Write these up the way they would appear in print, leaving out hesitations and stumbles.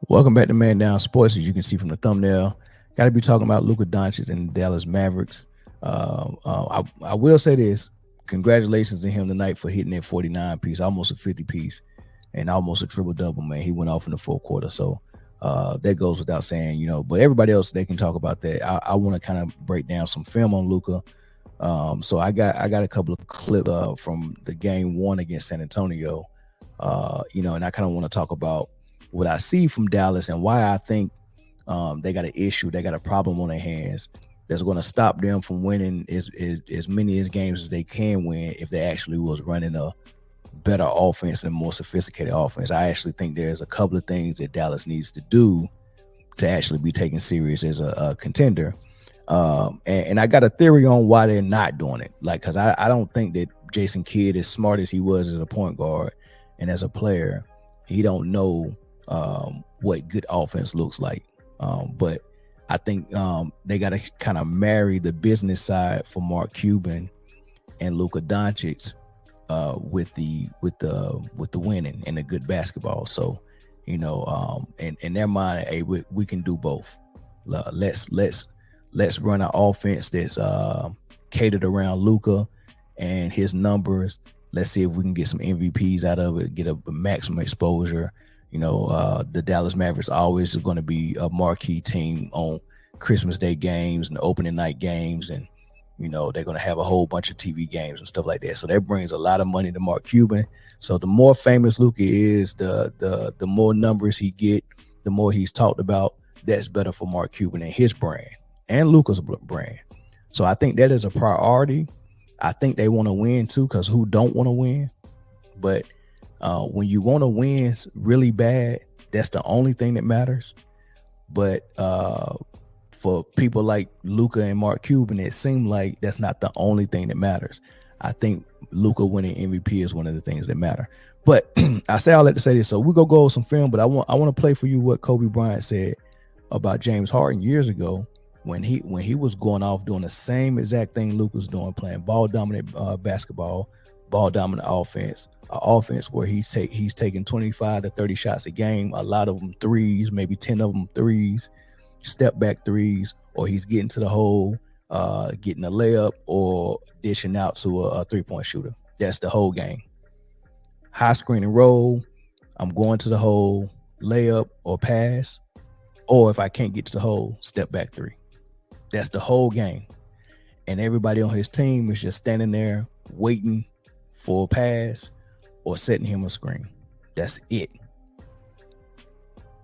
Welcome back to Man Down Sports. As you can see from the thumbnail, got to be talking about Luka Doncic and the Dallas Mavericks. I will say this: congratulations to him tonight for hitting that 49 piece, almost a 50 piece, and almost a triple double. Man, he went off in the fourth quarter, so that goes without saying, you know. But everybody else, they can talk about that. I want to kind of break down some film on Luka. So I got a couple of clips from the game one against San Antonio, and I kind of want to talk about what I see from Dallas and why I think they got an issue, they got a problem on their hands that's going to stop them from winning as many as games as they can win if they actually was running a better offense and more sophisticated offense. I actually think there's a couple of things that Dallas needs to do to actually be taken serious as a contender. And I got a theory on why they're not doing it. Like, because I don't think that Jason Kidd, as smart as he was as a point guard and as a player, he don't know what good offense looks like. But I think they got to kind of marry the business side for Mark Cuban and Luka Doncic with the winning and the good basketball. So, in their mind, hey, we can do both. Let's run an offense that's catered around Luka and his numbers. Let's see if we can get some MVPs out of it, get a maximum exposure. The Dallas Mavericks always are going to be a marquee team on Christmas Day games and opening night games. And, they're going to have a whole bunch of TV games and stuff like that. So that brings a lot of money to Mark Cuban. So the more famous Luka is, the more numbers he get, the more he's talked about. That's better for Mark Cuban and his brand and Luka's brand. So I think that is a priority. I think they want to win too, because who don't want to win? But when you want to win really bad, that's the only thing that matters. But for people like Luka and Mark Cuban, it seemed like that's not the only thing that matters. I think Luka winning MVP is one of the things that matter. But I say all that to say this. So we're gonna go over some film, but I want to play for you what Kobe Bryant said about James Harden years ago when he was going off doing the same exact thing Luka's doing, playing ball dominant basketball, ball dominant offense where he's taking 25 to 30 shots a game, a lot of them threes, maybe 10 of them threes, step back threes, or he's getting to the hole, getting a layup or dishing out to a 3-point shooter. That's the whole game. High screen and roll, I'm going to the hole, layup or pass, or if I can't get to the hole, step back three. That's the whole game. And everybody on his team is just standing there waiting for a pass or setting him a screen. That's it.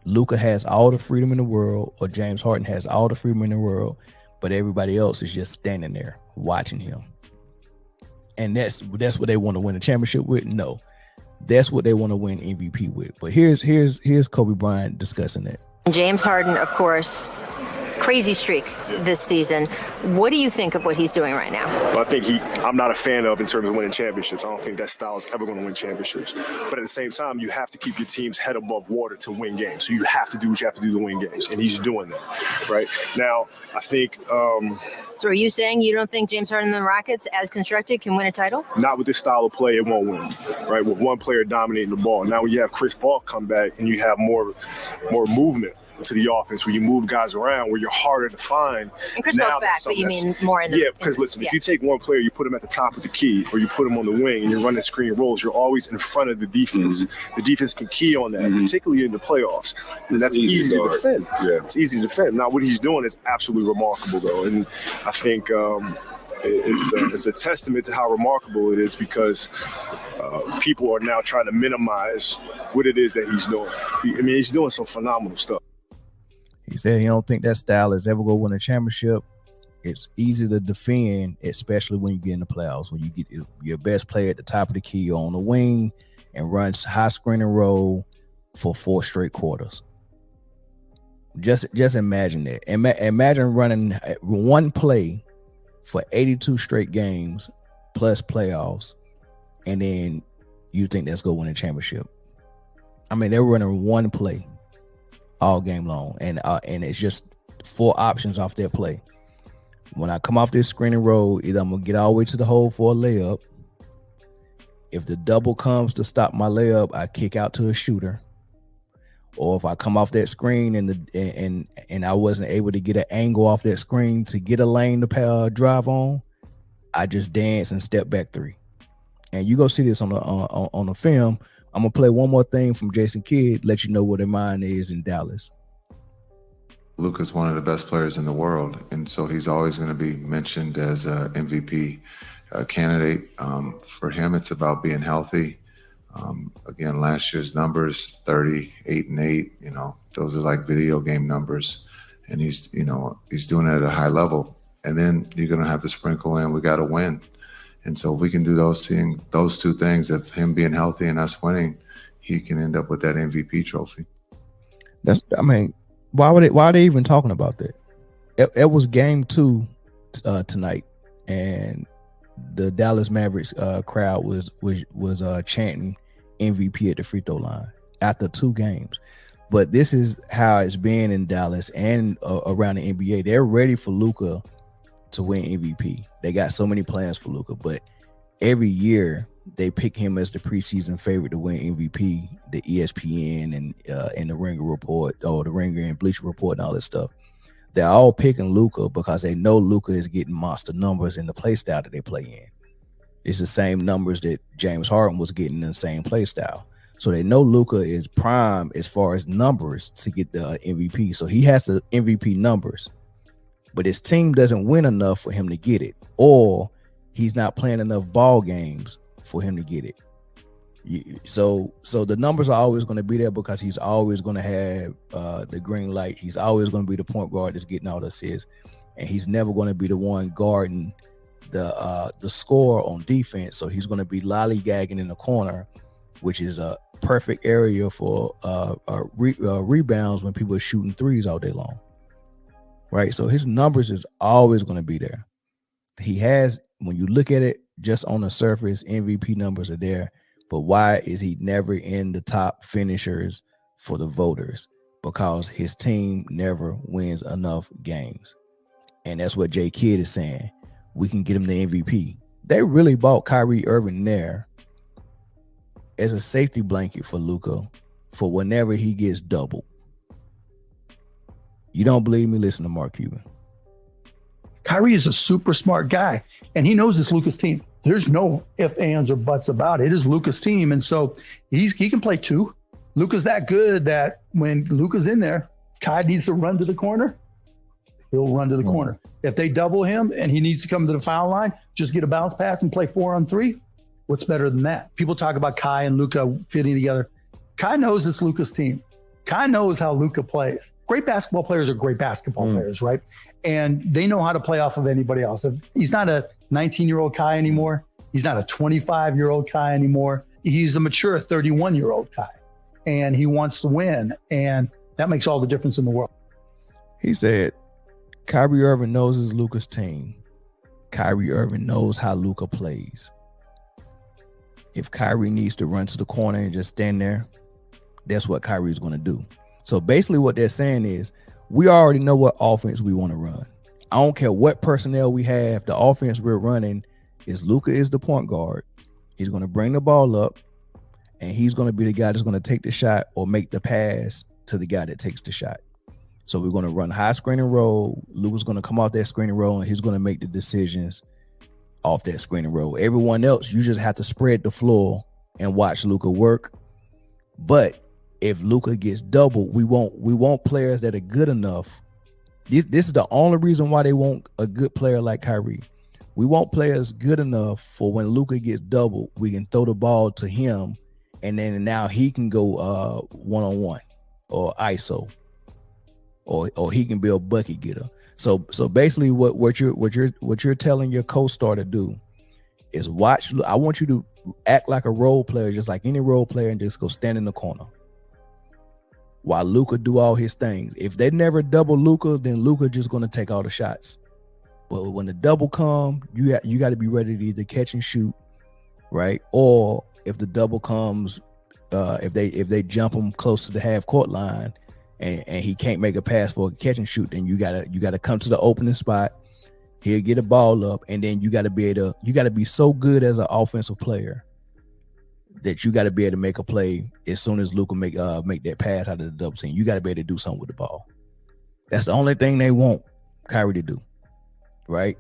Luka has all the freedom in the world, or James Harden has all the freedom in the world, but everybody else is just standing there watching him. And that's what they want to win a championship with? No. That's what they want to win MVP with. But here's Kobe Bryant discussing it. James Harden, of course, crazy streak this season. What do you think of what he's doing right now? Well, I think I'm not a fan of in terms of winning championships. I don't think that style is ever going to win championships. But at the same time, you have to keep your team's head above water to win games. So you have to do what you have to do to win games. And he's doing that, right? Now, I think... So are you saying you don't think James Harden and the Rockets, as constructed, can win a title? Not with this style of play, it won't win, right? With one player dominating the ball. Now when you have Chris Paul come back and you have more movement to the offense, where you move guys around, where you're harder to find. And Chris Paul's back, but you mean more in the... Yeah, because listen, if you take one player, you put him at the top of the key, or you put him on the wing, and you're running screen rolls, you're always in front of the defense. Mm-hmm. The defense can key on that, particularly in the playoffs. And that's easy to defend. Yeah, it's easy to defend. Now, what he's doing is absolutely remarkable, though. And I think it's a testament to how remarkable it is, because people are now trying to minimize what it is that he's doing. He's doing some phenomenal stuff. He said he don't think that style is ever going to win a championship. It's easy to defend, especially when you get in the playoffs, when you get your best player at the top of the key on the wing and runs high screen and roll for 4 straight quarters. Just imagine that. Imagine running one play for 82 straight games plus playoffs, and then you think that's going to win a championship. They're running one play all game long, and it's just 4 options off that play. When I come off this screen and roll, either I'm gonna get all the way to the hole for a layup. If the double comes to stop my layup, I kick out to a shooter, or if I come off that screen and I wasn't able to get an angle off that screen to get a lane to drive on, I just dance and step back three. And you go see this on the film. I'm gonna play one more thing from Jason Kidd, let you know what their mind is in Dallas. Luka's one of the best players in the world, and so he's always going to be mentioned as an MVP candidate. For him, it's about being healthy. Again, last year's numbers, 38 and 8, those are like video game numbers, and he's doing it at a high level. And then you're going to have to sprinkle in, we got to win. And so if we can do those two things, of him being healthy and us winning, he can end up with that MVP trophy. Why are they even talking about that? It was game 2 tonight, and the Dallas Mavericks crowd was chanting MVP at the free throw line after 2 games. But this is how it's been in Dallas and around the NBA. They're ready for Luka to win MVP. They got so many plans for Luka, but every year they pick him as the preseason favorite to win MVP. The ESPN and the Ringer Report, or the Ringer and Bleacher Report and all this stuff, they're all picking Luka because they know Luka is getting monster numbers in the play style that they play in. It's the same numbers that James Harden was getting in the same play style. So they know Luka is prime as far as numbers to get the MVP. So he has the MVP numbers, but his team doesn't win enough for him to get it, or he's not playing enough ball games for him to get it. So the numbers are always going to be there because he's always going to have the green light. He's always going to be the point guard that's getting all the assists, and he's never going to be the one guarding the score on defense. So he's going to be lollygagging in the corner, which is a perfect area for rebounds when people are shooting threes all day long. Right. So his numbers is always going to be there. He has, when you look at it just on the surface, MVP numbers are there. But why is he never in the top finishers for the voters? Because his team never wins enough games. And that's what Jay Kidd is saying. We can get him the MVP. They really bought Kyrie Irving there as a safety blanket for Luka for whenever he gets doubled. You don't believe me? Listen to Mark Cuban. Kyrie is a super smart guy, and he knows it's Luka's team. There's no ifs, ands, or buts about it. It is Luka's team, and so he can play 2. Luka's that good that when Luka's in there, Kai needs to run to the corner, he'll run to the corner. If they double him and he needs to come to the foul line, just get a bounce pass and play 4-on-3. What's better than that? People talk about Kai and Luka fitting together. Kai knows it's Luka's team. Kai knows how Luka plays. Great basketball players are great basketball players, right? And they know how to play off of anybody else. If he's not a 19-year-old Kai anymore. He's not a 25-year-old Kai anymore. He's a mature 31-year-old Kai, and he wants to win, and that makes all the difference in the world. He said, Kyrie Irving knows it's Luka's team. Kyrie Irving knows how Luka plays. If Kyrie needs to run to the corner and just stand there, that's what Kyrie's going to do. So basically what they're saying is, we already know what offense we want to run. I don't care what personnel we have. The offense we're running is Luka is the point guard. He's going to bring the ball up, and he's going to be the guy that's going to take the shot or make the pass to the guy that takes the shot. So we're going to run high screen and roll. Luka's going to come off that screen and roll, and he's going to make the decisions off that screen and roll. Everyone else, you just have to spread the floor and watch Luka work. But if Luka gets doubled, we want players that are good enough. This is the only reason why they want a good player like Kyrie. We want players good enough for when Luka gets doubled, we can throw the ball to him, and then now he can go one-on-one or ISO, or he can be a bucket getter. So basically, what you're telling your co-star to do is watch. I want you to act like a role player, just like any role player, and just go stand in the corner while Luka do all his things. If they never double Luka, then Luka just going to take all the shots. But when the double come, you got to be ready to either catch and shoot, right? Or if the double comes, if they jump him close to the half court line and he can't make a pass for a catch and shoot, then you gotta come to the opening spot. He'll get a ball up, and then you got to be so good as an offensive player that you got to be able to make a play as soon as Luka make that pass out of the double team. You got to be able to do something with the ball. That's the only thing they want Kyrie to do, right?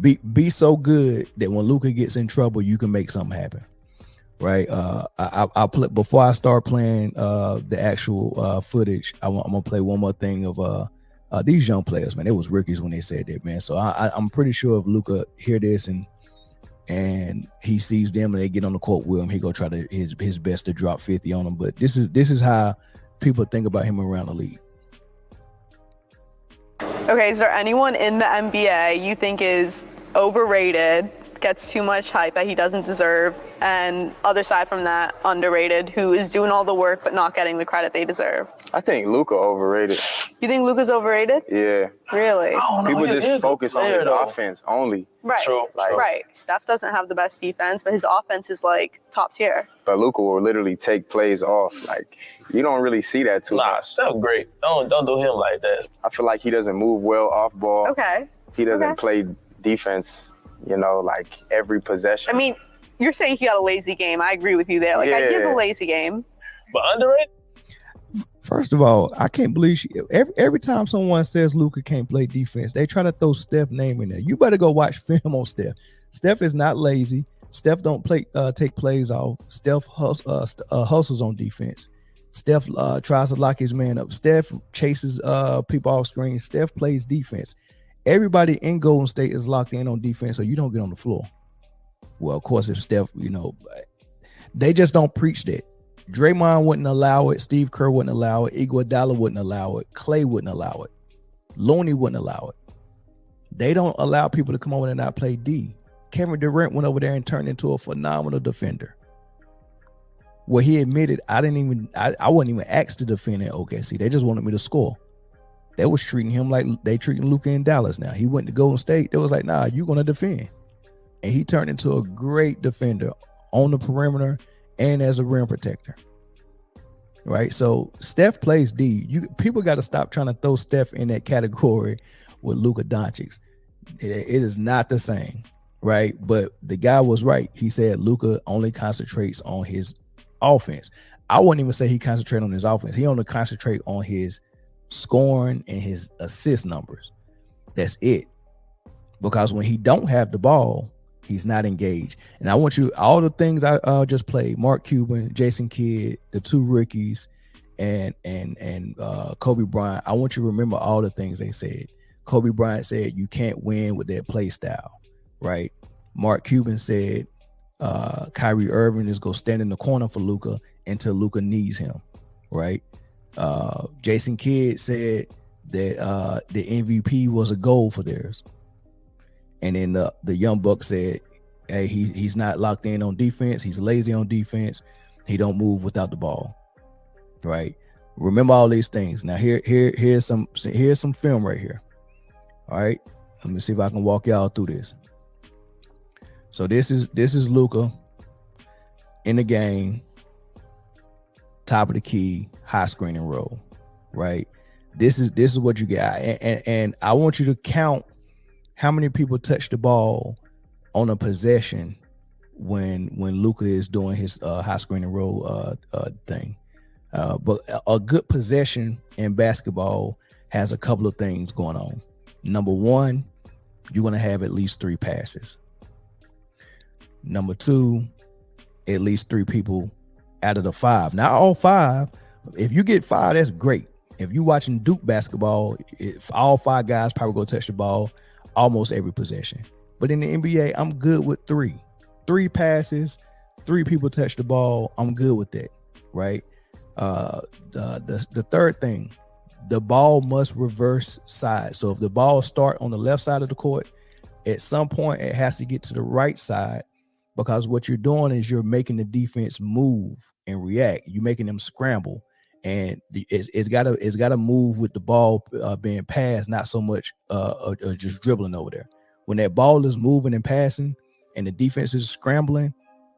be so good that when Luka gets in trouble, you can make something happen, right? I'll play before I start playing the actual footage. I'm gonna play one more thing of these young players, man. It was rookies when they said that, man. So I'm pretty sure if Luka hear this and he sees them and they get on the court with him, he go try to his best to drop 50 on them. But this is how people think about him around the league. Okay, is there anyone in the NBA you think is overrated, gets too much hype that he doesn't deserve, and other side from that, underrated, who is doing all the work but not getting the credit they deserve? I think Luka overrated. You think Luka's overrated? Yeah. Really? People just focus on his offense only. Right. True. Right. Steph doesn't have the best defense, but his offense is like top tier. But Luka will literally take plays off. Like, you don't really see that too much. Steph great. Don't do him like that. I feel like he doesn't move well off ball. Okay. He doesn't play defense, like every possession. I mean, you're saying he got a lazy game. I agree with you there. Like, he has a lazy game. But underrated? First of all, I can't believe every time someone says Luka can't play defense, they try to throw Steph's name in there. You better go watch film on Steph. Steph is not lazy. Steph don't take plays off. Steph hustles on defense. Steph tries to lock his man up. Steph chases people off screen. Steph plays defense. Everybody in Golden State is locked in on defense, so you don't get on the floor. Well, of course, if Steph, they just don't preach that. Draymond wouldn't allow it. Steve Kerr wouldn't allow it. Iguodala wouldn't allow it. Clay wouldn't allow it. Looney wouldn't allow it. They don't allow people to come over and not play D. Kevin Durant went over there and turned into a phenomenal defender. Well, he admitted I wasn't even asked to defend at OKC. They just wanted me to score. They was treating him like they treating Luka in Dallas now. He went to Golden State. They was like, nah, you're going to defend. And he turned into a great defender on the perimeter and as a rim protector. Right? So Steph plays D. People got to stop trying to throw Steph in that category with Luka Doncic. It is not the same. Right? But the guy was right. He said Luka only concentrates on his offense. I wouldn't even say he concentrates on his offense. He only concentrates on his scoring and his assist numbers. That's it. Because when he don't have the ball, he's not engaged. And I want you, all the things I just played, Mark Cuban, Jason Kidd, the two rookies, and Kobe Bryant. I want you to remember all the things they said. Kobe Bryant said you can't win with their play style, right? Mark Cuban said Kyrie Irving is going to stand in the corner for Luka until Luka needs him, right? Jason Kidd said that the MVP was a goal for theirs. And then the young buck said, hey, he's not locked in on defense. He's lazy on defense. He don't move without the ball, right? Remember all these things. Now here's some film right here. All right, let me see if I can walk y'all through this. So this is Luka in the game, top of the key, high screening roll, right? This is what you get, and I want you to count how many people touch the ball on a possession when Luka is doing his high screening roll thing. But a good possession in basketball has a couple of things going on. Number one, you're going to have at least 3 passes. Number two, at least 3 people out of the 5. Not all 5. If you get 5, that's great. If you're watching Duke basketball, if all 5 guys probably go touch the ball almost every possession. But in the NBA, I'm good with 3. 3 passes, 3 people touch the ball. I'm good with that, right? The third thing, the ball must reverse sides. So if the ball start on the left side of the court, at some point it has to get to the right side, because what you're doing is you're making the defense move and react. You're making them scramble, and it's got to move with the ball being passed, not so much just dribbling over there. When that ball is moving and passing, and the defense is scrambling,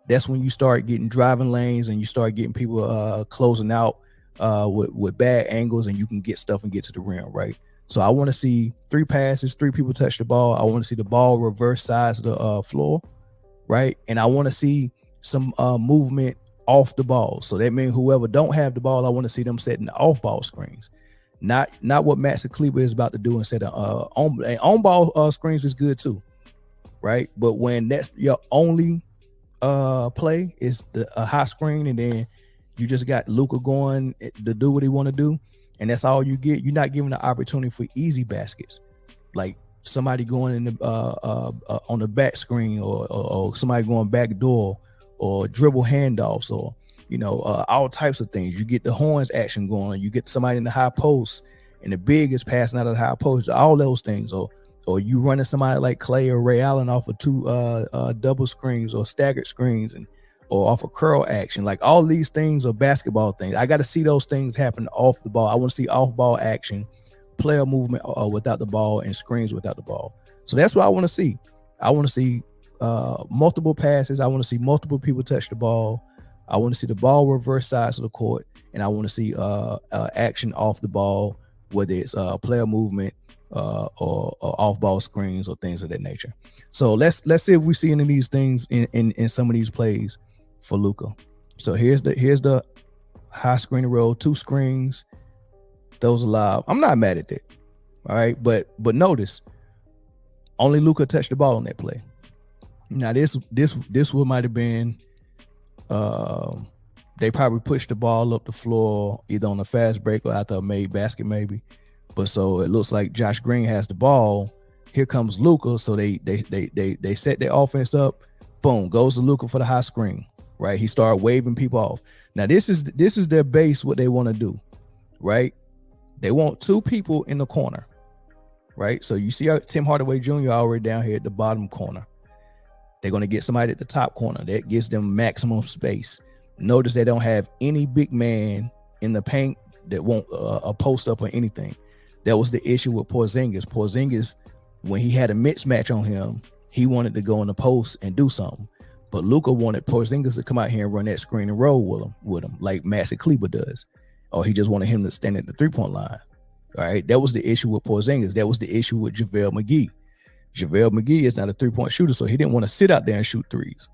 that's when you start getting driving lanes and you start getting people closing out with bad angles, and you can get stuff and get to the rim, right? So I want to see 3 passes, 3 people touch the ball. I want to see the ball reverse sides of the floor, right? And I want to see some movement off the ball. So that means whoever don't have the ball, I want to see them setting the off ball screens. Not what Max Kleber is about to do instead of on ball screens is good too, right? But when that's your only play is a high screen, and then you just got Luka going to do what he want to do, and that's all you get. You're not giving the opportunity for easy baskets, like somebody going in the on the back screen, or somebody going back door, or dribble handoffs, or all types of things. You get the horns action going. You get somebody in the high post, and the big is passing out of the high post. All those things, or you running somebody like Clay or Ray Allen off of two double screens or staggered screens, or off of curl action. Like all these things are basketball things. I got to see those things happen off the ball. I want to see off ball action, player movement without the ball, and screens without the ball. So that's what I want to see. I want to see multiple passes. I want to see multiple people touch the ball. I want to see the ball reverse sides of the court, and I want to see action off the ball, whether it's player movement or off ball screens or things of that nature. So let's see if we see any of these things in some of these plays for Luka. So here's the high screen roll, 2 screens, those allowed. I'm not mad at that. All right, but notice only Luka touched the ball on that play. Now this one might have been they probably pushed the ball up the floor either on a fast break or after a made basket maybe. But so it looks like Josh Green has the ball. Here comes Luka, so they set their offense up. Boom, goes to Luka for the high screen. Right, he started waving people off. Now this is their base, what they want to do. Right, they want 2 people in the corner. Right, so you see Tim Hardaway Jr. already down here at the bottom corner. They're going to get somebody at the top corner. That gives them maximum space. Notice they don't have any big man in the paint that won't a post up or anything. That was the issue with Porzingis. Porzingis, when he had a mismatch on him, he wanted to go in the post and do something. But Luka wanted Porzingis to come out here and run that screen and roll with him like Maxi Kleber does. Or he just wanted him to stand at the 3-point line. All right. That was the issue with Porzingis. That was the issue with JaVale McGee. JaVale McGee is not a 3-point shooter, so he didn't want to sit out there and shoot threes.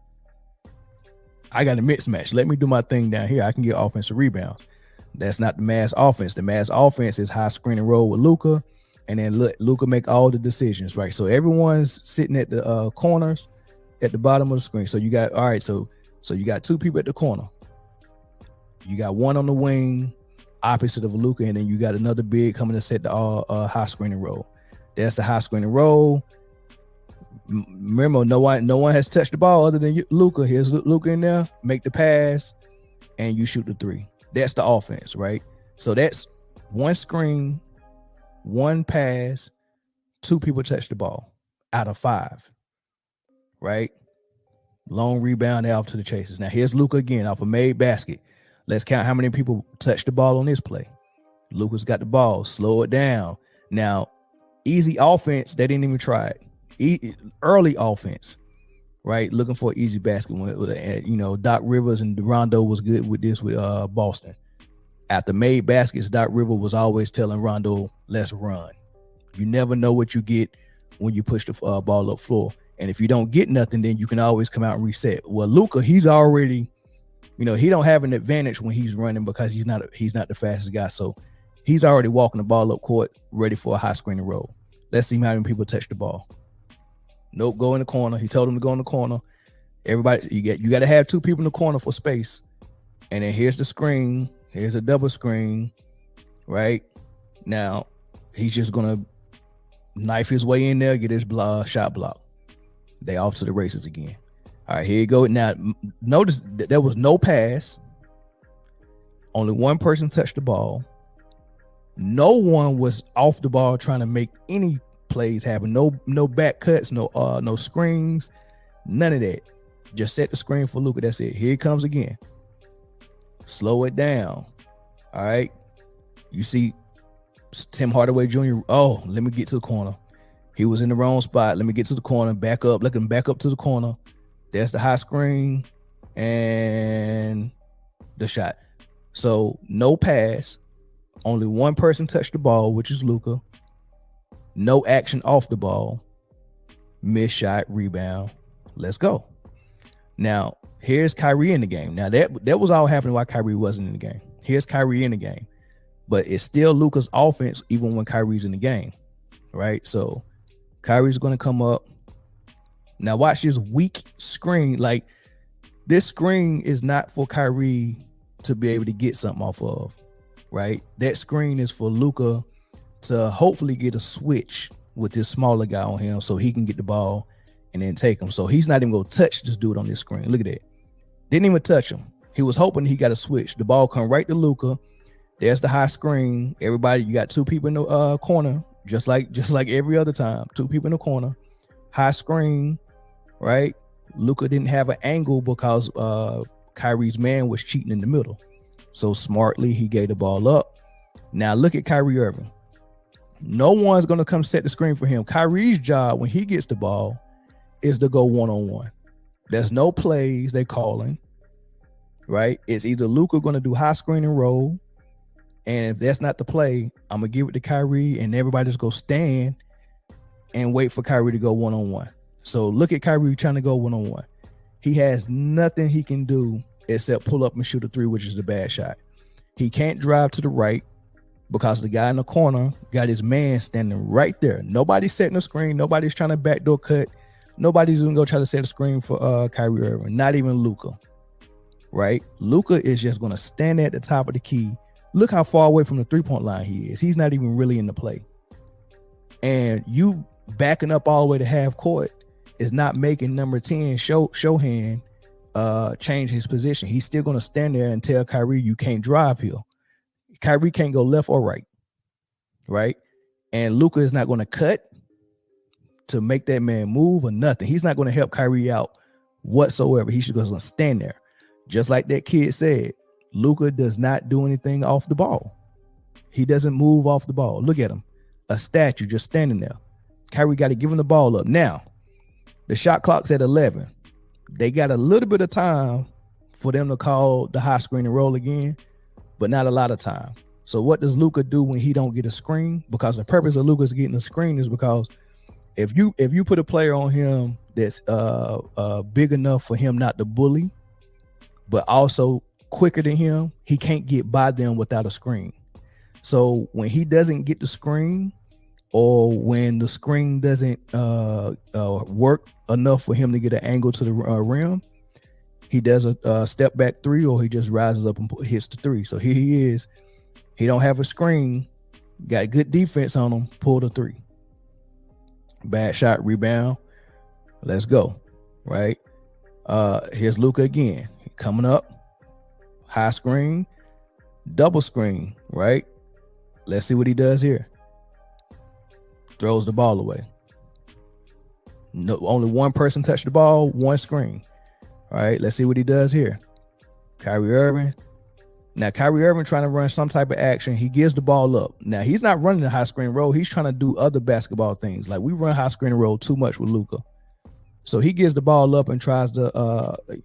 I got a mismatch. Let me do my thing down here. I can get offensive rebounds. That's not the Mavs offense. The Mavs offense is high screen and roll with Luka, and then let Luka make all the decisions, right? So everyone's sitting at the corners at the bottom of the screen. So you got, all right, so you got 2 people at the corner. You got one on the wing opposite of Luka, and then you got another big coming to set the high screen and roll. That's the high screen and roll. Remember, no one has touched the ball other than Luka. Here's Luka in there, make the pass, and you shoot the 3. That's the offense, right? So that's 1 screen, 1 pass, 2 people touch the ball out of 5, right? Long rebound out to the chasers. Now here's Luka again off a made basket. Let's count how many people touched the ball on this play. Luka's got the ball. Slow it down. Now, easy offense, they didn't even try it. Early offense, right? Looking for an easy basket. With Doc Rivers and Rondo was good with this with Boston. After made baskets, Doc Rivers was always telling Rondo, let's run. You never know what you get when you push the ball up floor. And if you don't get nothing, then you can always come out and reset. Well, Luka, he's already, he don't have an advantage when he's running because he's not the fastest guy. So he's already walking the ball up court, ready for a high screen and roll. Let's see how many people touch the ball. Nope, go in the corner. He told him to go in the corner. Everybody, you got to have 2 people in the corner for space. And then here's the screen. Here's a double screen, right? Now, he's just going to knife his way in there, get his shot block. They off to the races again. All right, here you go. Now, notice that there was no pass. Only 1 person touched the ball. No one was off the ball trying to make any plays happen. No back cuts, no screens, none of that. Just set the screen for Luka. That's it. Here it comes again. Slow it down. All right. You see Tim Hardaway Jr. Oh, let me get to the corner. He was in the wrong spot. Let me get to the corner. Back up. Let him back up to the corner. That's the high screen and the shot. So no pass. Only 1 person touched the ball, which is Luka. No action off the ball. Missed shot, rebound. Let's go. Now, Here's Kyrie in the game. Now that was all happening while Kyrie wasn't in the game. Here's Kyrie in the game, but it's still Luka's offense even when Kyrie's in the game, right? So Kyrie's going to come up. Now watch this weak screen. Like, this screen is not for Kyrie to be able to get something off of, right? That screen is for Luka to hopefully get a switch with this smaller guy on him so he can get the ball and then take him. So he's not even going to touch this dude on this screen. Look at that. Didn't even touch him. He was hoping he got a switch. The ball come right to Luka. There's the high screen. Everybody, you got two people in the corner, just like every other time. Two people in the corner. High screen, right? Luka didn't have an angle because Kyrie's man was cheating in the middle. So smartly, he gave the ball up. Now look at Kyrie Irving. No one's going to come set the screen for him. Kyrie's job when he gets the ball is to go one-on-one. There's no plays they calling, right? It's either Luka going to do high screen and roll, and if that's not the play, I'm going to give it to Kyrie, and everybody just go stand and wait for Kyrie to go one-on-one. So look at Kyrie trying to go one-on-one. He has nothing he can do except pull up and shoot a three, which is the bad shot. He can't drive to the right because the guy in the corner got his man standing right there. Nobody's setting a screen. Nobody's trying to backdoor cut. Nobody's even going to try to set a screen for Kyrie Irving. Not even Luka, right? Luka is just going to stand at the top of the key. Look how far away from the three-point line he is. He's not even really in the play. And you backing up all the way to half court is not making number 10 Shohan change his position. He's still going to stand there and tell Kyrie, you can't drive here. Kyrie can't go left or right? And Luka is not going to cut to make that man move or nothing. He's not going to help Kyrie out whatsoever. He's just going to stand there. Just like that kid said, Luka does not do anything off the ball. He doesn't move off the ball. Look at him. A statue just standing there. Kyrie got to give him the ball up. Now, the shot clock's at 11. They got a little bit of time for them to call the high screen and roll again, but not a lot of time. So what does Luka do when he don't get a screen? Because the purpose of Luka's getting a screen is because if you put a player on him that's big enough for him not to bully, but also quicker than him, he can't get by them without a screen. So when he doesn't get the screen, or when the screen doesn't work enough for him to get an angle to the rim, he does a step back three, or he just rises up and hits the three. So here he is. He don't have a screen, got good defense on him, pull the three. Bad shot, rebound. Let's go, right? Here's Luka again. Coming up, high screen, double screen, right? Let's see what he does here. Throws the ball away. No, only one person touched the ball, one screen. All right, let's see what he does here. Kyrie Irving. Now, Kyrie Irving trying to run some type of action. He gives the ball up. Now, he's not running the high screen roll. He's trying to do other basketball things. Like, we run high screen roll too much with Luka. So he gives the ball up and tries to,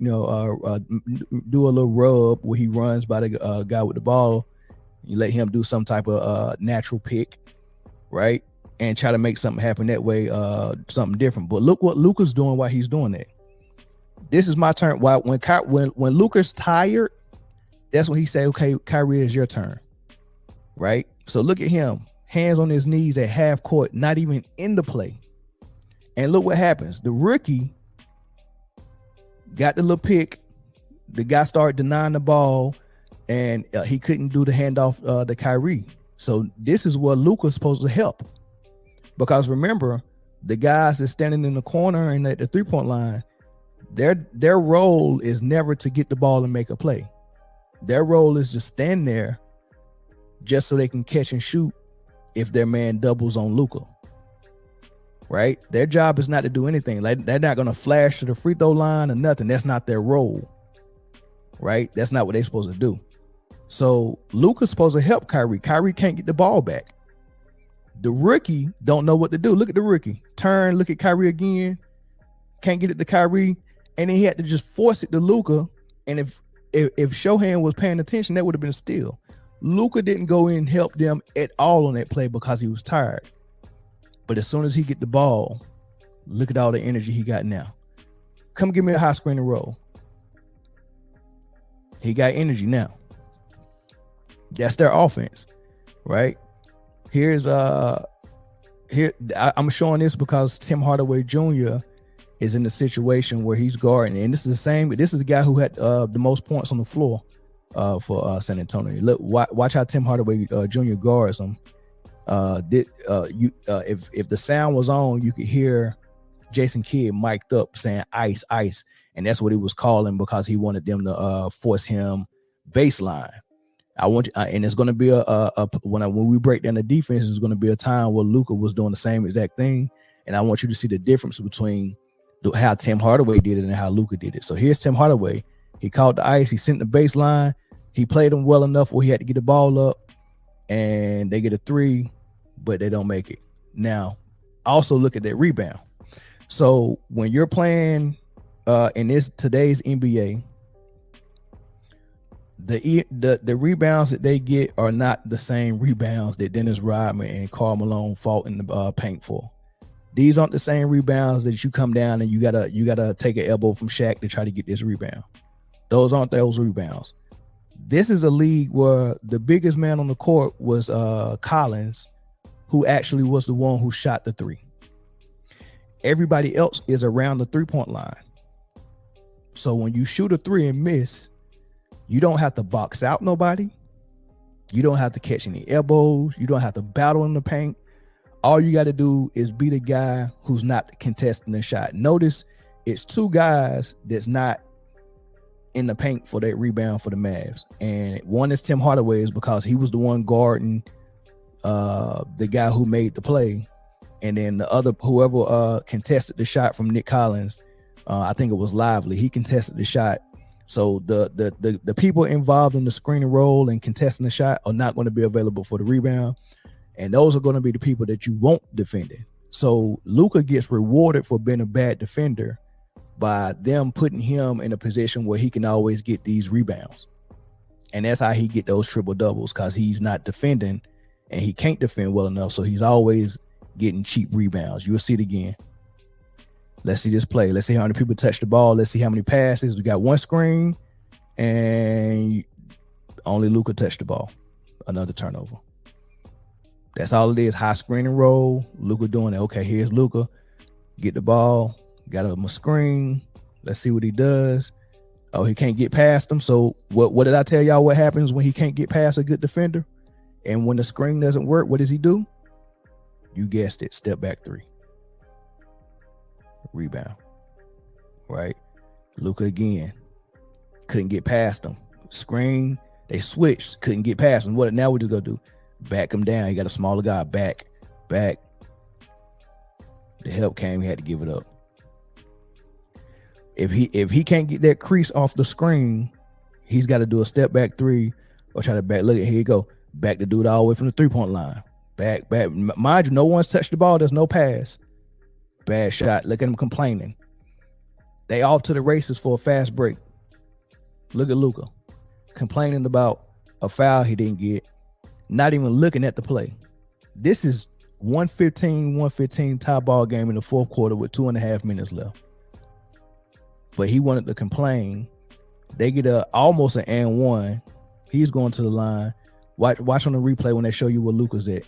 do a little rub where he runs by the guy with the ball. You let him do some type of natural pick, right? And try to make something happen that way, something different. But look what Luka's doing while he's doing that. This is my turn. When Luka's tired, that's when he say, okay, Kyrie, it's your turn, right? So look at him, hands on his knees at half court, not even in the play. And look what happens. The rookie got the little pick. The guy started denying the ball, and he couldn't do the handoff to Kyrie. So this is where Luka's supposed to help. Because remember, the guys that's standing in the corner and at the three-point line, their role is never to get the ball and make a play. Their role is to stand there just so they can catch and shoot if their man doubles on Luka. Right? Their job is not to do anything. Like, they're not going to flash to the free throw line or nothing. That's not their role. Right? That's not what they're supposed to do. So Luka's supposed to help Kyrie. Kyrie can't get the ball back. The rookie don't know what to do. Look at the rookie. Turn, look at Kyrie again. Can't get it to Kyrie. And then he had to just force it to Luka. And if Shohan was paying attention, that would have been a steal. Luka didn't go in and help them at all on that play because he was tired. But as soon as he get the ball, look at all the energy he got now. Come give me a high screen and roll. He got energy now. That's their offense, right? Here's I'm showing this because Tim Hardaway Jr. is in the situation where he's guarding, and this is the guy who had the most points on the floor for San Antonio. Look, watch how Tim Hardaway Jr. guards him. If the sound was on, you could hear Jason Kidd mic'd up saying ice, ice, and that's what he was calling because he wanted them to force him baseline. I want you, and it's going to be when we break down the defense, it's going to be a time where Luka was doing the same exact thing, and I want you to see the difference between how Tim Hardaway did it and how Luka did it. So here's Tim Hardaway. He caught the ice. He sent the baseline. He played him well enough where he had to get the ball up, and they get a three, but they don't make it. Now, also look at that rebound. So when you're playing in today's NBA, the rebounds that they get are not the same rebounds that Dennis Rodman and Karl Malone fought in the paint for. These aren't the same rebounds that you come down and you gotta take an elbow from Shaq to try to get this rebound. Those aren't those rebounds. This is a league where the biggest man on the court was Collins, who actually was the one who shot the three. Everybody else is around the three-point line. So when you shoot a three and miss, you don't have to box out nobody. You don't have to catch any elbows. You don't have to battle in the paint. All you got to do is be the guy who's not contesting the shot. Notice it's two guys that's not in the paint for that rebound for the Mavs. And one is Tim Hardaway, is because he was the one guarding the guy who made the play. And then the other, whoever contested the shot from Nick Collins, I think it was Lively. He contested the shot. So the people involved in the screen and roll and contesting the shot are not going to be available for the rebound. And those are going to be the people that you won't defend it. So Luka gets rewarded for being a bad defender by them putting him in a position where he can always get these rebounds. And that's how he get those triple doubles, because he's not defending and he can't defend well enough. So he's always getting cheap rebounds. You'll see it again. Let's see this play. Let's see how many people touch the ball. Let's see how many passes. We got one screen and only Luka touched the ball. Another turnover. That's all it is. High screen and roll. Luka doing it. Okay, here's Luka. Get the ball. Got him a screen. Let's see what he does. Oh, he can't get past him. So what did I tell y'all what happens when he can't get past a good defender? And when the screen doesn't work, what does he do? You guessed it. Step back three. Rebound. Right? Luka again. Couldn't get past him. Screen. They switched. Couldn't get past him. What now we just gonna do? Back him down. He got a smaller guy. Back. The help came. He had to give it up. If he can't get that crease off the screen, he's got to do a step back three or try to back. Look at here you go. Back the dude all the way from the 3-point line. Back. Mind you, no one's touched the ball. There's no pass. Bad shot. Look at him complaining. They off to the races for a fast break. Look at Luka complaining about a foul he didn't get. Not even looking at the play. This is 115 tie ball game in the fourth quarter with 2.5 minutes left. But he wanted to complain. They get almost an and one. He's going to the line. Watch on the replay when they show you where Luka's at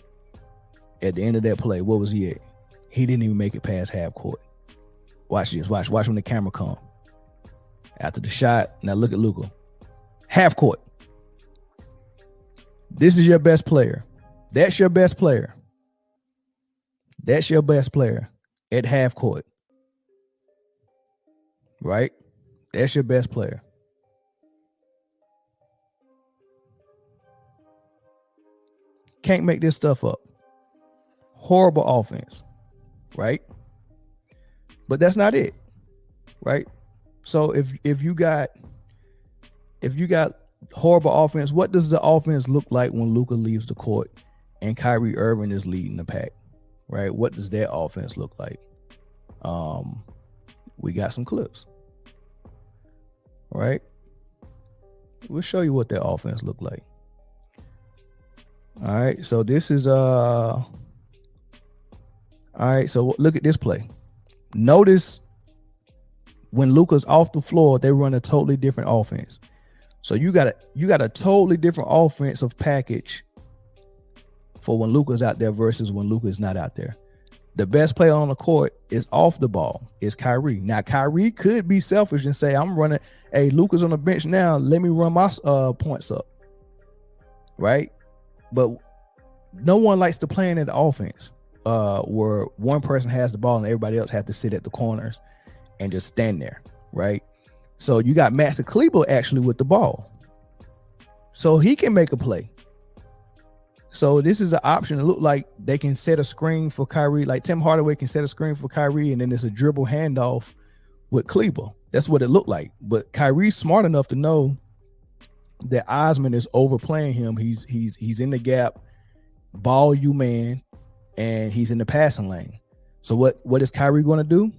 the end of that play. What was he at? He didn't even make it past half court. Watch this. Watch when the camera come. After the shot, now look at Luka. Half court. This is your best player. That's your best player. That's your best player at half court. Right? That's your best player. Can't make this stuff up. Horrible offense. Right? But that's not it. Right? So if you got horrible offense, what does the offense look like when Luka leaves the court and Kyrie Irving is leading the pack? Right? What does that offense look like? We got some clips. Right? We'll show you what that offense looked like. All right. So this is all right. So look at this play. Notice when Luka's off the floor, they run a totally different offense. So you got a totally different offensive package for when Luka's out there versus when Luka is not out there. The best player on the court is off the ball, is Kyrie. Now, Kyrie could be selfish and say, I'm running, hey, Luka's on the bench now, let me run my points up. Right? But no one likes to play in the offense where one person has the ball and everybody else has to sit at the corners and just stand there, right? So you got Maxi Kleber actually with the ball. So he can make a play. So this is an option. It look like they can set a screen for Kyrie, like Tim Hardaway can set a screen for Kyrie, and then there's a dribble handoff with Kleber. That's what it looked like. But Kyrie's smart enough to know that Osman is overplaying him. He's in the gap, ball you man, and he's in the passing lane. So what is Kyrie going to do?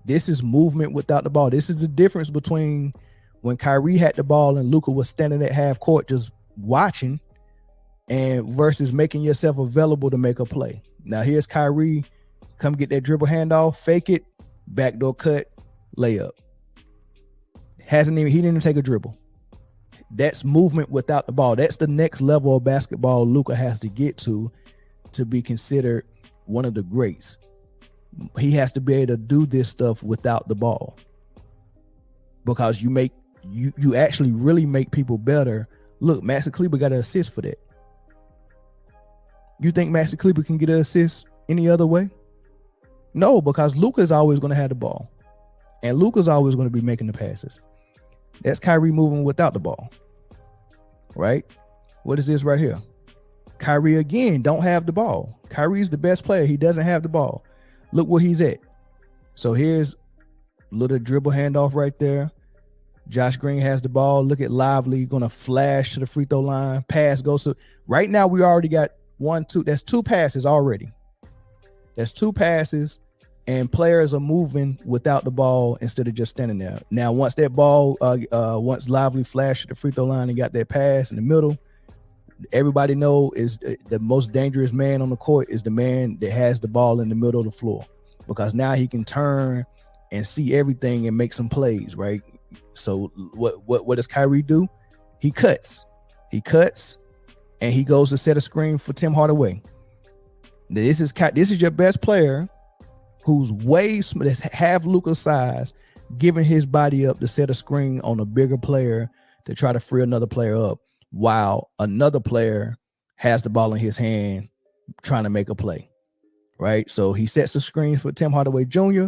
This is movement without the ball. This is the difference between when Kyrie had the ball and Luka was standing at half court just watching, and versus making yourself available to make a play. Now here's Kyrie, come get that dribble handoff, fake it, backdoor cut, layup. He didn't even take a dribble. That's movement without the ball. That's the next level of basketball Luka has to get to be considered one of the greats. He has to be able to do this stuff without the ball, because you actually really make people better. Look, Maxi Kleber got an assist for that. You think Maxi Kleber can get an assist any other way? No, because Luka is always going to have the ball, and Luka's always going to be making the passes. That's Kyrie moving without the ball, right? What is this right here? Kyrie again don't have the ball. Kyrie's the best player. He doesn't have the ball. Look where he's at. So here's little dribble handoff right there. Josh Green has the ball. Look at Lively going to flash to the free throw line. Pass goes to. Right now we already got 1, 2. That's 2 passes already. That's 2 passes, and players are moving without the ball instead of just standing there. Now, once that ball, once Lively flashed to the free throw line and got that pass in the middle, everybody know is the most dangerous man on the court is the man that has the ball in the middle of the floor, because now he can turn and see everything and make some plays, right? So what does Kyrie do? He cuts, and he goes to set a screen for Tim Hardaway. This is your best player, who's that's half Luka's size, giving his body up to set a screen on a bigger player to try to free another player up, while another player has the ball in his hand trying to make a play, right? So he sets the screen for Tim Hardaway Jr.,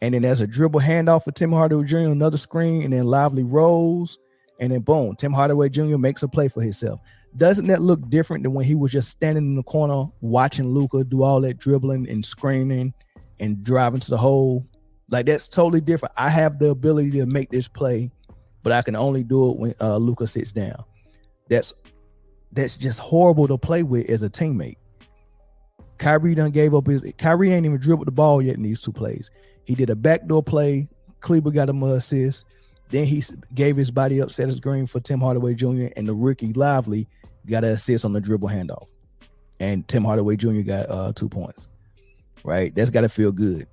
and then there's a dribble handoff for Tim Hardaway Jr., another screen, and then Lively rolls, and then boom, Tim Hardaway Jr. makes a play for himself. Doesn't that look different than when he was just standing in the corner watching Luka do all that dribbling and screaming and driving to the hole? Like, that's totally different. I have the ability to make this play, but I can only do it when Luka sits down. That's just horrible to play with as a teammate. Kyrie ain't even dribbled the ball yet in these 2 plays. He did a backdoor play. Kleber got him an assist. Then he gave his body up, set his screen for Tim Hardaway Jr., and the rookie Lively got an assist on the dribble handoff. And Tim Hardaway Jr. got 2 points, right? That's got to feel good.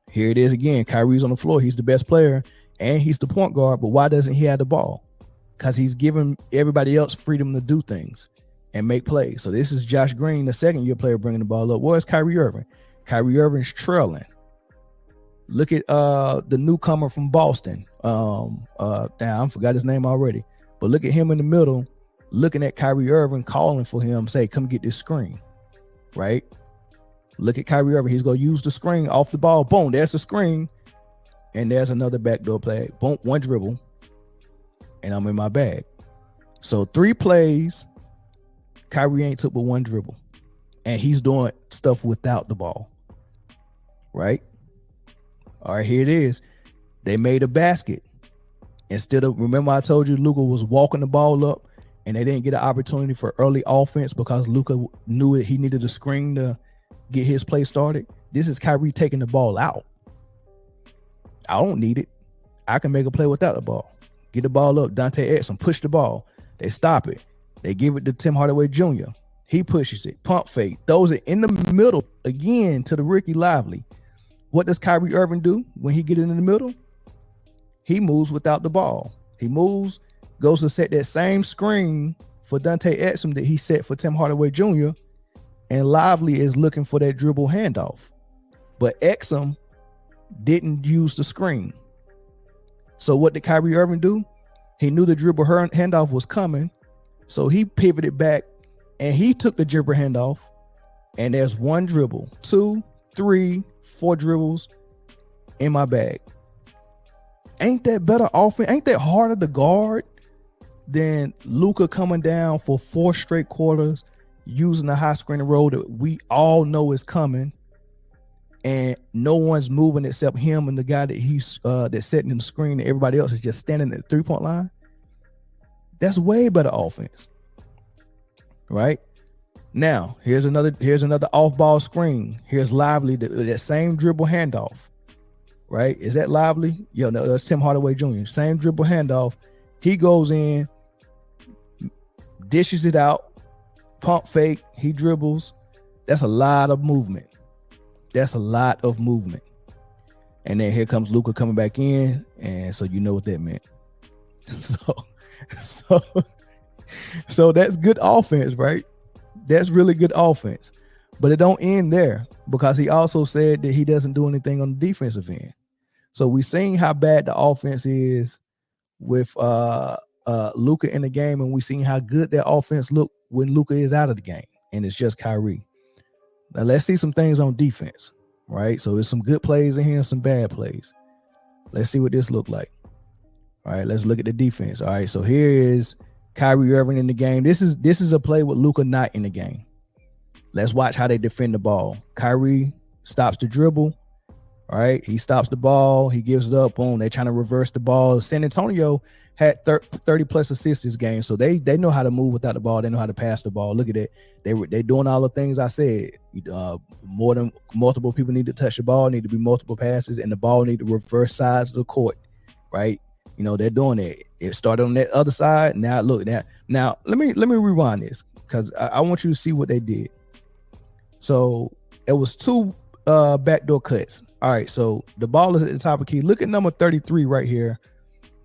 Here it is again. Kyrie's on the floor. He's the best player, and he's the point guard, but why doesn't he have the ball? Because he's giving everybody else freedom to do things and make plays. So this is Josh Green, the second-year player, bringing the ball up. Where's Kyrie Irving? Kyrie Irving's trailing. Look at the newcomer from Boston. I forgot his name already. But look at him in the middle, looking at Kyrie Irving, calling for him, say, come get this screen, right? Look at Kyrie Irving. He's going to use the screen off the ball. Boom, there's the screen. And there's another backdoor play. Boom, 1 dribble. And I'm in my bag. So 3 plays, Kyrie ain't took but 1 dribble. And he's doing stuff without the ball, right? All right, here it is. They made a basket. Instead of, remember I told you Luka was walking the ball up and they didn't get an opportunity for early offense because Luka knew that he needed a screen to get his play started? This is Kyrie taking the ball out. I don't need it. I can make a play without the ball. Get the ball up. Dante Exum, push the ball. They stop it. They give it to Tim Hardaway Jr. He pushes it. Pump fake. Throws it in the middle again to the rookie Lively. What does Kyrie Irving do when he gets in the middle? He moves without the ball. He moves, goes to set that same screen for Dante Exum that he set for Tim Hardaway Jr., and Lively is looking for that dribble handoff. But Exum didn't use the screen. So what did Kyrie Irving do? He knew the dribble handoff was coming, so he pivoted back and he took the dribble handoff, and there's one dribble, 2, 3, 4 dribbles in my bag. Ain't that better offense? Ain't that harder to guard than Luka coming down for 4 straight quarters using the high screen and roll that we all know is coming, and no one's moving except him and the guy that he's that's setting in the screen, and everybody else is just standing at the 3-point line? That's way better offense, right? Now here's another off-ball screen. Here's Lively, that same dribble handoff, right? Is that Lively? No, that's Tim Hardaway Jr. Same dribble handoff. He goes in, dishes it out, pump fake, he dribbles. That's a lot of movement. And then here comes Luka coming back in, and so you know what that meant. So that's good offense, right? That's really good offense. But it don't end there, because he also said that he doesn't do anything on the defensive end. So we've seen how bad the offense is with Luka in the game, and we've seen how good that offense look when Luka is out of the game and it's just Kyrie. Now let's see some things on defense, right? So there's some good plays in here and some bad plays. Let's see what this look like. All right, let's look at the defense. All right, so here is Kyrie Irving in the game. This is a play with Luka not in the game. Let's watch how they defend the ball. Kyrie stops the dribble. All right, he stops the ball. He gives it up. Boom, they're trying to reverse the ball. San Antonio had 30 plus assists this game, so they know how to move without the ball. They know how to pass the ball. Look at it. They're doing all the things I said. More than multiple people need to touch the ball. Need to be multiple passes, and the ball need to reverse sides of the court. Right? They're doing it. It started on that other side. Now look now. Let me rewind this, because I want you to see what they did. So it was 2 backdoor cuts. All right, so the ball is at the top of the key. Look at number 33 right here.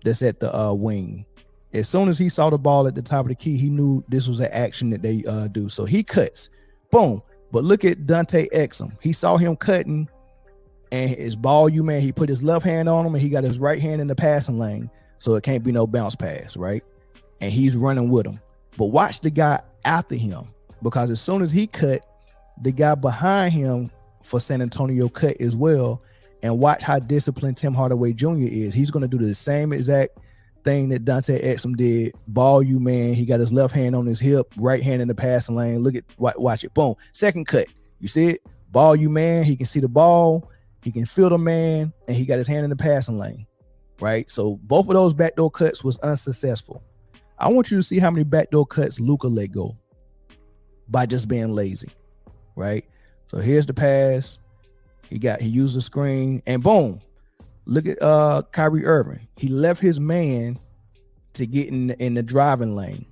That's at the wing. As soon as he saw the ball at the top of the key, he knew this was an action that they do. So he cuts. Boom. But look at Dante Exum. He saw him cutting, and his ball, he put his left hand on him, and he got his right hand in the passing lane, so it can't be no bounce pass, right? And he's running with him. But watch the guy after him, because as soon as he cut, the guy behind him for San Antonio cut as well. And watch how disciplined Tim Hardaway Jr. is. He's going to do the same exact thing that Dante Exum did. Ball you, man. He got his left hand on his hip, right hand in the passing lane. Look at, watch it. Boom. Second cut. You see it? Ball you, man. He can see the ball. He can feel the man, and he got his hand in the passing lane, right? So both of those backdoor cuts was unsuccessful. I want you to see how many backdoor cuts Luka let go by just being lazy, right? So here's the pass. He used the screen, and boom. Look at Kyrie Irving. He left his man to get in the driving lane,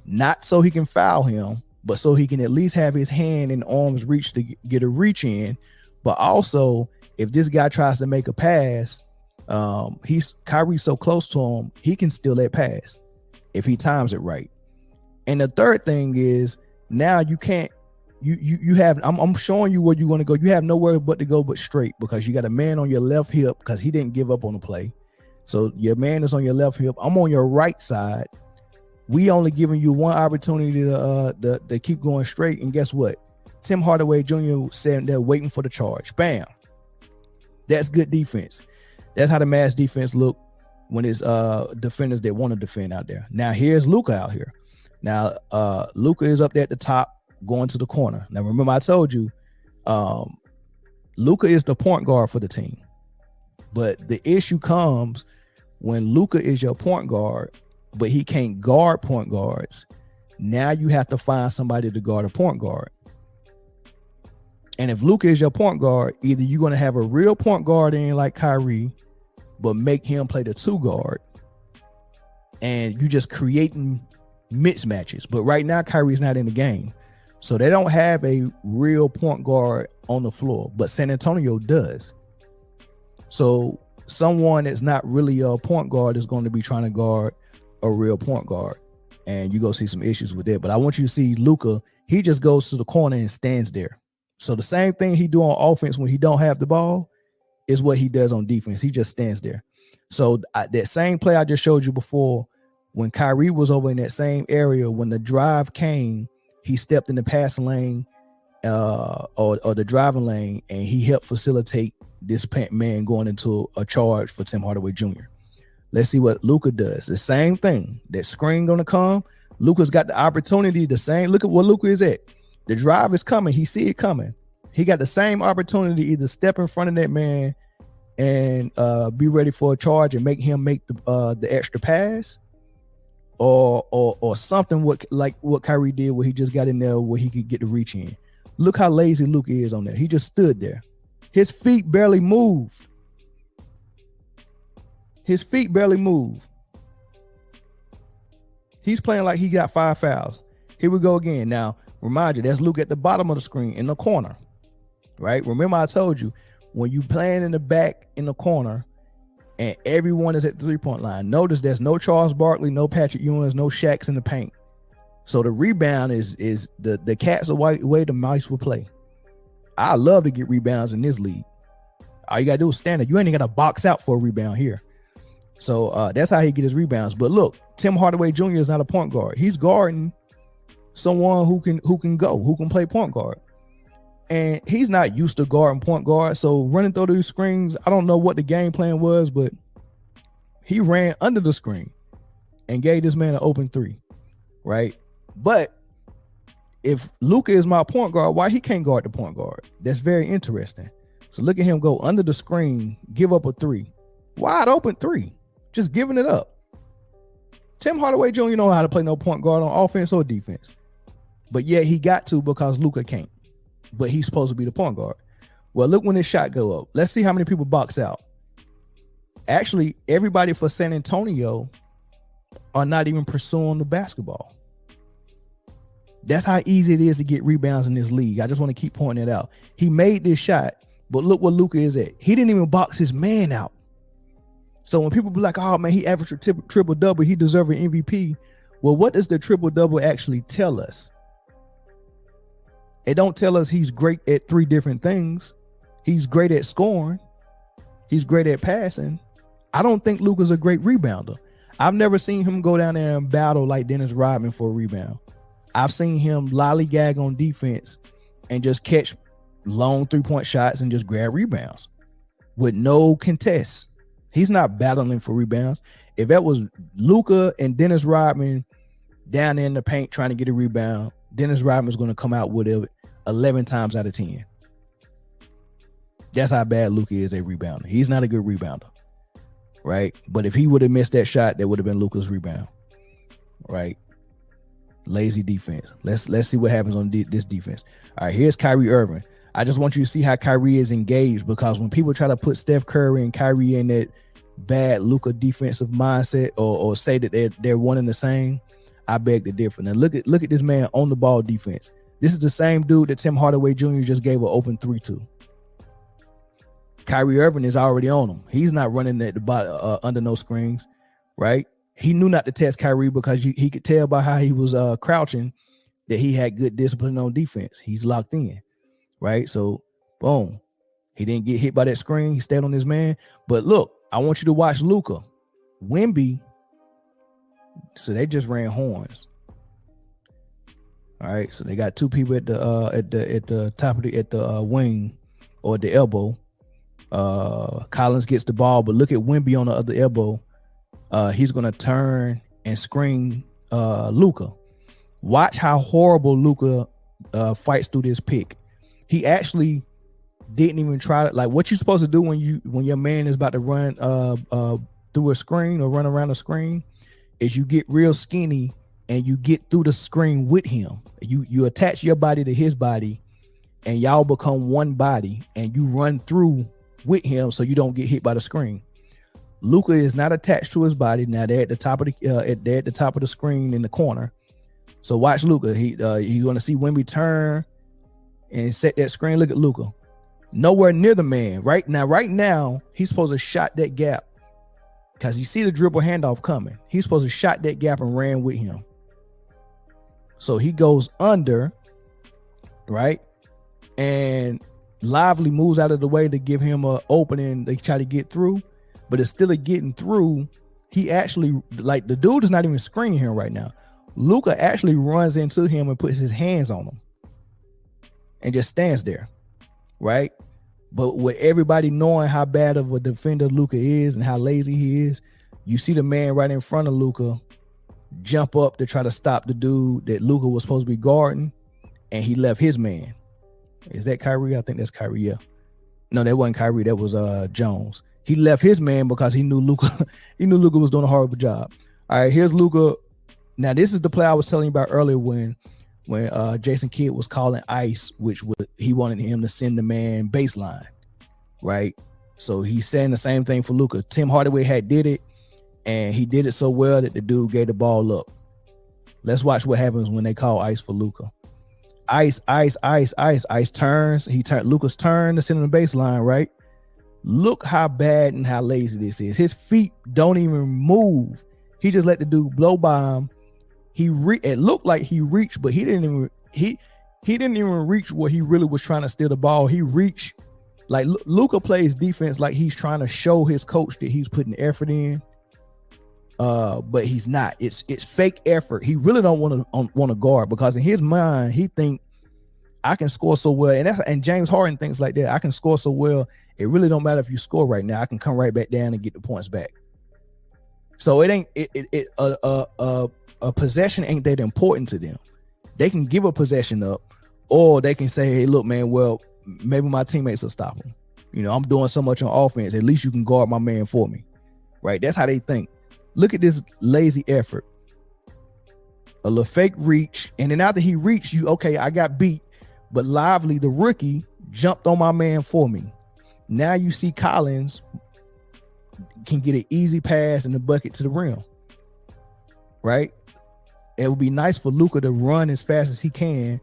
not so he can foul him, but so he can at least have his hand and arms reach to get a reach in. But also, if this guy tries to make a pass, Kyrie's so close to him, he can steal that pass if he times it right. And the third thing is, now you can't. You have, I'm showing you where you want to go. You have nowhere but to go but straight, because you got a man on your left hip, because he didn't give up on the play. So your man is on your left hip. I'm on your right side. We only giving you one opportunity to keep going straight. And guess what? Tim Hardaway Jr. said they're waiting for the charge. Bam. That's good defense. That's how the Mavs defense look when it's defenders that want to defend out there. Now here's Luka out here. Now Luka is up there at the top, going to the corner. Now remember, I told you Luka is the point guard for the team, but the issue comes when Luka is your point guard, but he can't guard point guards. Now you have to find somebody to guard a point guard. And if Luka is your point guard, either you're going to have a real point guard in like Kyrie, but make him play the 2 guard, and you just creating mismatches. But right now Kyrie's not in the game, so they don't have a real point guard on the floor, but San Antonio does. So someone that's not really a point guard is going to be trying to guard a real point guard, and you go see some issues with that. But I want you to see Luka. He just goes to the corner and stands there. So the same thing he do on offense when he don't have the ball is what he does on defense. He just stands there. So that same play I just showed you before, when Kyrie was over in that same area, when the drive came, he stepped in the passing lane or the driving lane, and he helped facilitate this man going into a charge for Tim Hardaway Jr. Let's see what Luka does. The same thing. That screen gonna come. Luka's got the opportunity. The same. Look at what Luka is at. The drive is coming. He see it coming. He got the same opportunity to either step in front of that man and be ready for a charge and make him make the extra pass, or something like what Kyrie did, where he just got in there where he could get the reach in. Look how lazy Luka is on that. He just stood there. His feet barely moved. His feet barely move. He's playing like he got 5 fouls. Here we go again. Now, remind you, that's Luka at the bottom of the screen in the corner, right? Remember I told you, when you playing in the back in the corner and everyone is at the three-point line, notice there's no Charles Barkley, no Patrick Ewings, no Shaqs in the paint. So the rebound is the cat's away the mice will play. I love to get rebounds in this league. All you got to do is stand there. You ain't even got to box out for a rebound here. So that's how he get his rebounds. But look, Tim Hardaway Jr. is not a point guard. He's guarding someone who can play point guard. And he's not used to guarding point guard. So running through these screens, I don't know what the game plan was, but he ran under the screen and gave this man an open three, right? But if Luka is my point guard, why he can't guard the point guard? That's very interesting. So look at him go under the screen, give up a three. Wide open three. Just giving it up. Tim Hardaway Jr. know how to play no point guard on offense or defense. But yet he got to because Luka can't. But he's supposed to be the point guard. Well, look when this shot go up. Let's see how many people box out. Actually, everybody for San Antonio are not even pursuing the basketball. That's how easy it is to get rebounds in this league. I just want to keep pointing it out. He made this shot, but look what Luka is at. He didn't even box his man out. So when people be like, oh man, he averaged a triple-double, he deserves an MVP. Well, what does the triple-double actually tell us? It don't tell us he's great at 3 different things. He's great at scoring. He's great at passing. I don't think Luka's a great rebounder. I've never seen him go down there and battle like Dennis Rodman for a rebound. I've seen him lollygag on defense and just catch long 3-point shots and just grab rebounds with no contest. He's not battling for rebounds. If that was Luka and Dennis Rodman down there in the paint trying to get a rebound, Dennis Rodman's going to come out with it 11 times out of 10. That's how bad Luka is at rebounding. He's not a good rebounder, right? But if he would have missed that shot, that would have been Luka's rebound, right? Lazy defense. Let's see what happens on this defense. All right, here's Kyrie Irving. I just want you to see how Kyrie is engaged, because when people try to put Steph Curry and Kyrie in that bad Luka defensive mindset or say that they're one and the same, I beg to differ. Now look at this man on the ball defense. This is the same dude that Tim Hardaway Jr. just gave an open 3 to. Kyrie Irving is already on him. He's not running at the bottom under no screens, right? He knew not to test Kyrie because he could tell by how he was crouching that he had good discipline on defense. He's locked in, right? So, boom. He didn't get hit by that screen. He stayed on his man. But look, I want you to watch Luka. Wemby. So they just ran horns. All right. So they got 2 people at the top of the wing or at the elbow. Collins gets the ball, but look at Wemby on the other elbow. He's gonna turn and screen Luka. Watch how horrible Luka fights through this pick. He actually didn't even try to, like, what you're supposed to do when your man is about to run through a screen or run around a screen is you get real skinny and you get through the screen with him. You attach your body to his body and y'all become one body and you run through with him so you don't get hit by the screen. Luka is not attached to his body. Now they're at the top of the screen in the corner. So watch Luka. You're gonna see Wemby turn and set that screen. Look at Luka. Nowhere near the man. Right now, he's supposed to shot that gap because he see the dribble handoff coming. He's supposed to shot that gap and ran with him. So he goes under, right? And Lively moves out of the way to give him an opening. They try to get through, but instead of getting through, he actually, like, the dude is not even screening him right now. Luka actually runs into him and puts his hands on him and just stands there, right? But with everybody knowing how bad of a defender Luka is and how lazy he is, you see the man right in front of Luka jump up to try to stop the dude that Luka was supposed to be guarding, and he left his man. Is that Kyrie? I think that's Kyrie. Yeah. No, that wasn't Kyrie. That was Jones. He left his man because he knew Luka. He knew Luka was doing a horrible job. All right, here's Luka. Now this is the play I was telling you about earlier when Jason Kidd was calling ice, which he wanted him to send the man baseline, right? So he's saying the same thing for Luka. Tim Hardaway did it, and he did it so well that the dude gave the ball up. Let's watch what happens when they call ice for Luka. Ice turns. Luka's turn to send him the baseline, right? Look how bad and how lazy this is. His feet don't even move. He just let the dude blow by him. It looked like he reached, but he didn't even reach where he really was trying to steal the ball. He reached, like, Luka plays defense like he's trying to show his coach that he's putting effort in. But he's not. It's fake effort. He really don't want to guard, because in his mind he think, I can score so well, and James Harden thinks like that. I can score so well. It really don't matter if you score right now. I can come right back down and get the points back. So a possession ain't that important to them. They can give a possession up, or they can say, hey, look, man, well, maybe my teammates will stop him. You know, I'm doing so much on offense. At least you can guard my man for me, right? That's how they think. Look at this lazy effort. A little fake reach, and then after he reached, I got beat, but Lively, the rookie, jumped on my man for me. Now you see Collins can get an easy pass in the bucket to the rim, right? It would be nice for Luka to run as fast as he can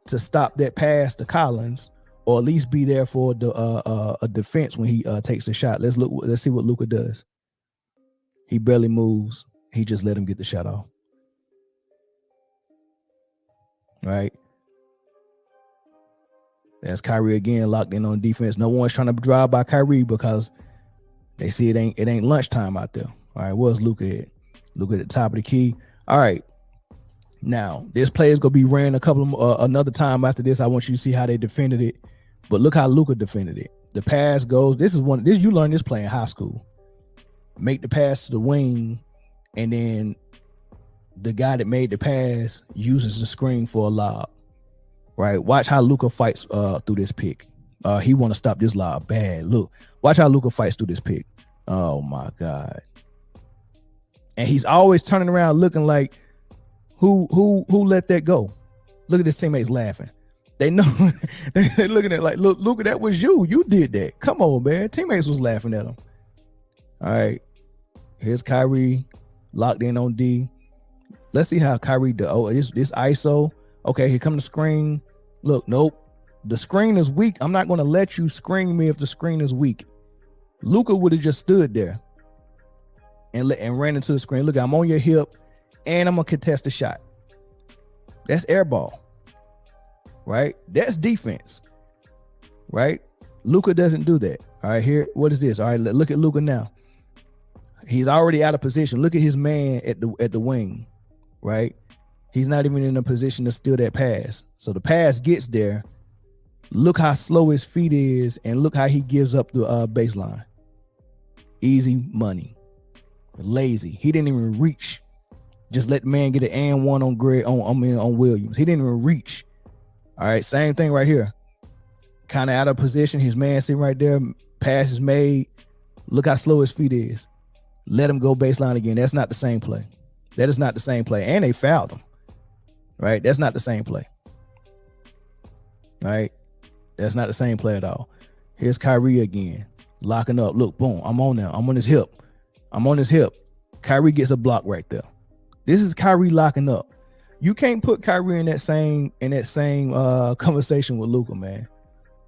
to stop that pass to Collins, or at least be there for a defense when he takes the shot. Let's see what Luka does. He barely moves. He just let him get the shot off. Right? That's Kyrie again, locked in on defense. No one's trying to drive by Kyrie because they see it ain't lunchtime out there. All right, where's Luka at? Luka at the top of the key. All right. Now, this play is gonna be ran another time after this. I want you to see how they defended it. But look how Luka defended it. The pass goes. You learned this play in high school. Make the pass to the wing, and then the guy that made the pass uses the screen for a lob. Right? Watch how Luka fights through this pick. He want to stop this lob bad. Look, watch how Luka fights through this pick. Oh my God. And he's always turning around looking like, who let that go? Look at his teammates laughing. They know they're looking at like, look, Luka, that was you. You did that. Come on, man. Teammates was laughing at him. All right. Here's Kyrie locked in on D. Let's see how Kyrie do. Oh, this ISO. Okay, here come the screen. Look, nope. The screen is weak. I'm not going to let you screen me if the screen is weak. Luka would have just stood there and ran into the screen. Look, I'm on your hip, and I'm going to contest the shot. That's air ball, right? That's defense, right? Luka doesn't do that. All right, here, what is this? All right, look at Luka now. He's already out of position. Look at his man at the wing, right? He's not even in a position to steal that pass. So the pass gets there. Look how slow his feet is, and look how he gives up the baseline. Easy money. Lazy. He didn't even reach. Just let the man get an and one on Williams. He didn't even reach. All right, same thing right here. Kind of out of position. His man sitting right there. Pass is made. Look how slow his feet is. Let him go baseline again. That's not the same play. That is not the same play. And they fouled him. Right? That's not the same play. Right? That's not the same play at all. Here's Kyrie again. Locking up. Look, boom. I'm on now. I'm on his hip. Kyrie gets a block right there. This is Kyrie locking up. You can't put Kyrie in that same conversation with Luka, man.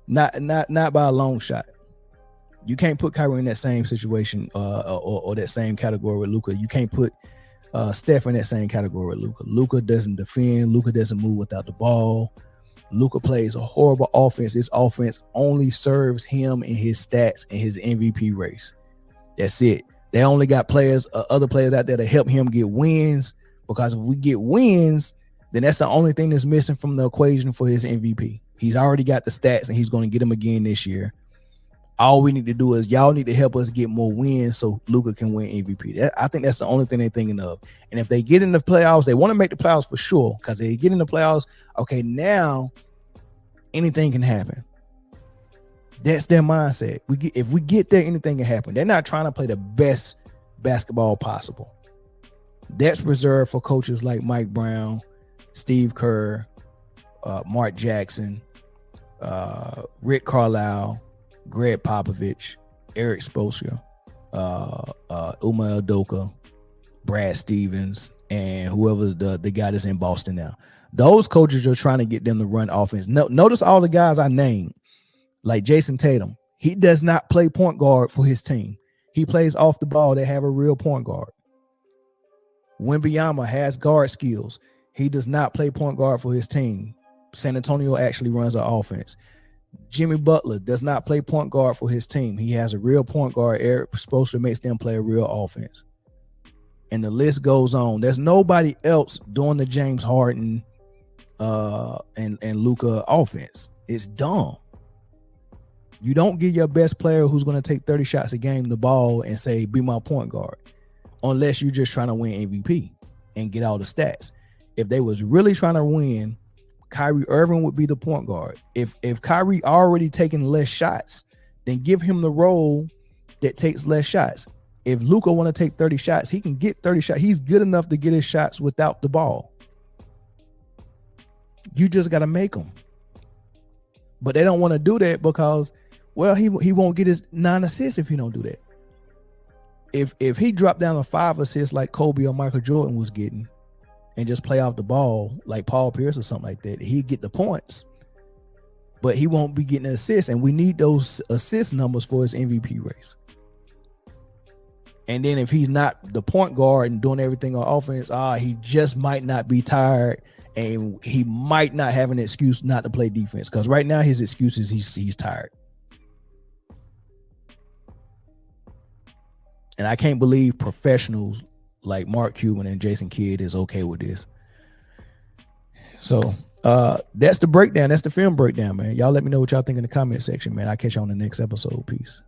Not by a long shot. You can't put Kyrie in that same situation or that same category with Luka. You can't put Steph in that same category with Luka. Luka doesn't defend. Luka doesn't move without the ball. Luka plays a horrible offense. His offense only serves him and his stats and his MVP race. That's it. They only got other players out there to help him get wins, because if we get wins, then that's the only thing that's missing from the equation for his MVP. He's already got the stats, and he's going to get them again this year. All we need to do is y'all need to help us get more wins so Luka can win MVP. I think that's the only thing they're thinking of. And if they get in the playoffs, they want to make the playoffs for sure, because they get in the playoffs, okay, now anything can happen. That's their mindset. If we get there, anything can happen. They're not trying to play the best basketball possible. That's reserved for coaches like Mike Brown, Steve Kerr, Mark Jackson, Rick Carlisle, Greg Popovich, Eric Spoelstra, Uma Udoka, Brad Stevens, and whoever's the guy that's in Boston now. Those coaches are trying to get them to run offense. Notice all the guys I named, like Jason Tatum. He does not play point guard for his team. He plays off the ball. They have a real point guard. Wembanyama has guard skills. He does not play point guard for his team. San Antonio actually runs our offense. Jimmy Butler does not play point guard for his team. He has a real point guard. Eric Spoelstra makes them play a real offense. And the list goes on. There's nobody else doing the James Harden and Luka offense. It's dumb. You don't give your best player who's going to take 30 shots a game the ball and say, be my point guard, unless you're just trying to win MVP and get all the stats. If they was really trying to win, Kyrie Irving would be the point guard. If Kyrie already taking less shots, then give him the role that takes less shots. If Luka want to take 30 shots, he can get 30 shots. He's good enough to get his shots without the ball. You just got to make them. But they don't want to do that because, well, he won't get his 9 assists if he don't do that. If he dropped down to 5 assists like Kobe or Michael Jordan was getting, and just play off the ball like Paul Pierce or something like that, he'd get the points, but he won't be getting assists. And we need those assist numbers for his MVP race. And then if he's not the point guard and doing everything on offense, he just might not be tired, and he might not have an excuse not to play defense. Because right now his excuse is he's tired. And I can't believe professionals like Mark Cuban and Jason Kidd is okay with this. So that's the breakdown. That's the film breakdown, man. Y'all let me know what y'all think in the comment section, man. I'll catch you on the next episode. Peace.